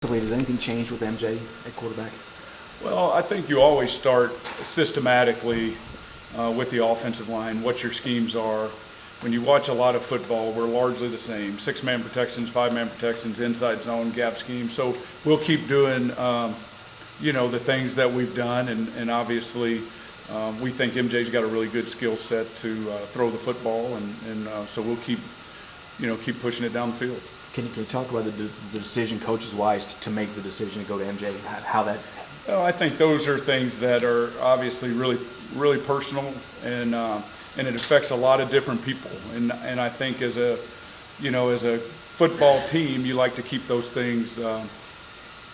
Did anything change with MJ at quarterback? Well, I think you always start systematically with the offensive line, what your schemes are. When you watch a lot of football, we're largely the same. 6-man protections, 5-man protections, inside zone, gap scheme. So we'll keep doing, the things that we've done. And obviously, we think MJ's got a really good skill set to throw the football. And so we'll keep pushing it down the field. Can you talk about the decision coaches-wise to make the decision to go to MJ? How that? Well, I think those are things that are obviously really, really personal, and it affects a lot of different people. And I think as a football team, you like to keep those things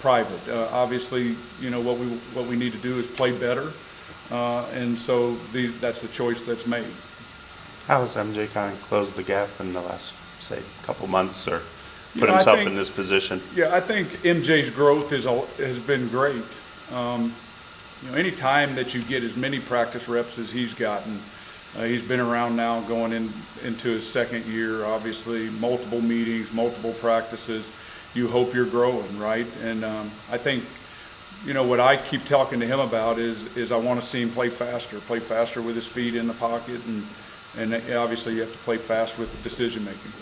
private. Obviously, what we need to do is play better, and so that's the choice that's made. How has MJ kind of closed the gap in the last, say, couple months, or put himself in this position? Yeah, I think MJ's growth has been great. Any time that you get as many practice reps as he's gotten, he's been around now going into his second year, obviously multiple meetings, multiple practices. You hope you're growing, right? And I think, what I keep talking to him about is I want to see him play faster with his feet in the pocket, and obviously you have to play fast with decision making.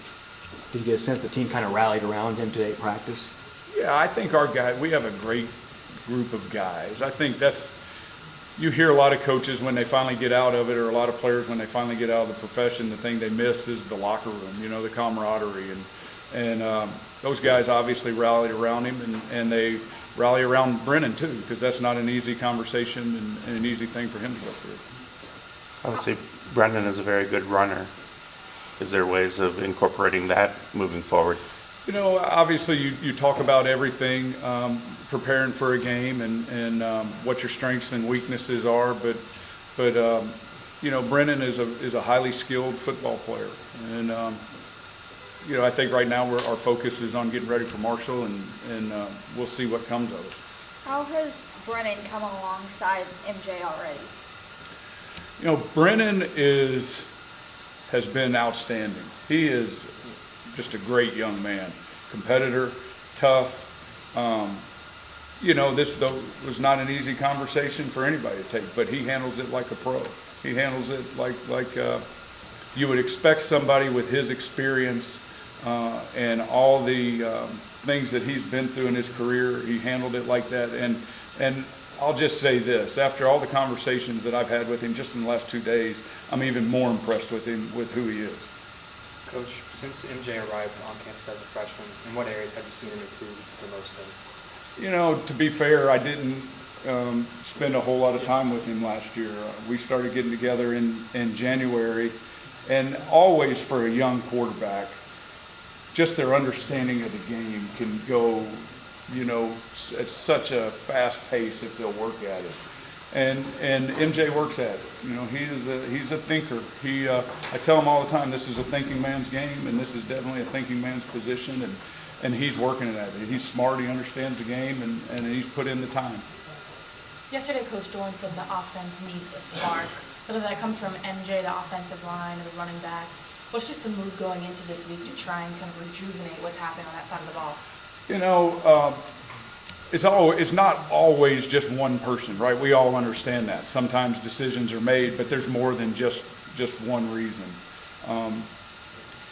Did you get a sense the team kind of rallied around him today at practice? Yeah, I think we have a great group of guys. I think you hear a lot of coaches when they finally get out of it, or a lot of players when they finally get out of the profession, the thing they miss is the locker room, the camaraderie. And those guys obviously rallied around him, and they rally around Brennan too, because that's not an easy conversation and an easy thing for him to go through. Obviously, Brennan is a very good runner. Is there ways of incorporating that moving forward? Obviously you talk about everything, preparing for a game and what your strengths and weaknesses are, but Brennan is a highly skilled football player, and I think right now our focus is on getting ready for Marshall, and we'll see what comes of it. How has Brennan come alongside MJ already? Brennan has been outstanding. He is just a great young man, competitor, tough. This was not an easy conversation for anybody to take, but he handles it like a pro. He handles it like you would expect somebody with his experience and all the things that he's been through in his career. He handled it like that, and I'll just say this: after all the conversations that I've had with him just in the last 2 days, I'm even more impressed with him, with who he is. Coach, since MJ arrived on campus as a freshman, in what areas have you seen him improve the most in? To be fair, I didn't spend a whole lot of time with him last year. We started getting together in January, and always for a young quarterback, just their understanding of the game can go, at such a fast pace if they'll work at it. And MJ works at it. He's a thinker. I tell him all the time, this is a thinking man's game, and this is definitely a thinking man's position, and he's working at it. He's smart, he understands the game, and he's put in the time. Yesterday, Coach Dorn said the offense needs a spark, whether that comes from MJ, the offensive line, or the running backs. What's just the mood going into this week to try and kind of rejuvenate what's happening on that side of the ball? It's not always just one person, right? We all understand that. Sometimes decisions are made, but there's more than just one reason.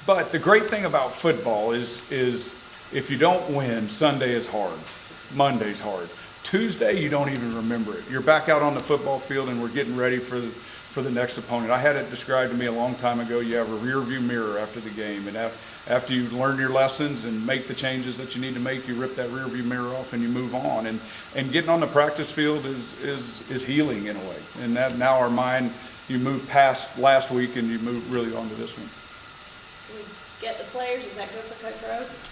But the great thing about football is if you don't win, Sunday is hard, Monday's hard. Tuesday, you don't even remember it. You're back out on the football field, and we're getting ready for the next opponent. I had it described to me a long time ago. You have a rear view mirror after the game, and after you learn your lessons and make the changes that you need to make, you rip that rear view mirror off and you move on. And getting on the practice field is healing in a way. And that now our mind, you move past last week and you move really onto this one. Can we get the players? Is that good for Coach Rhodes?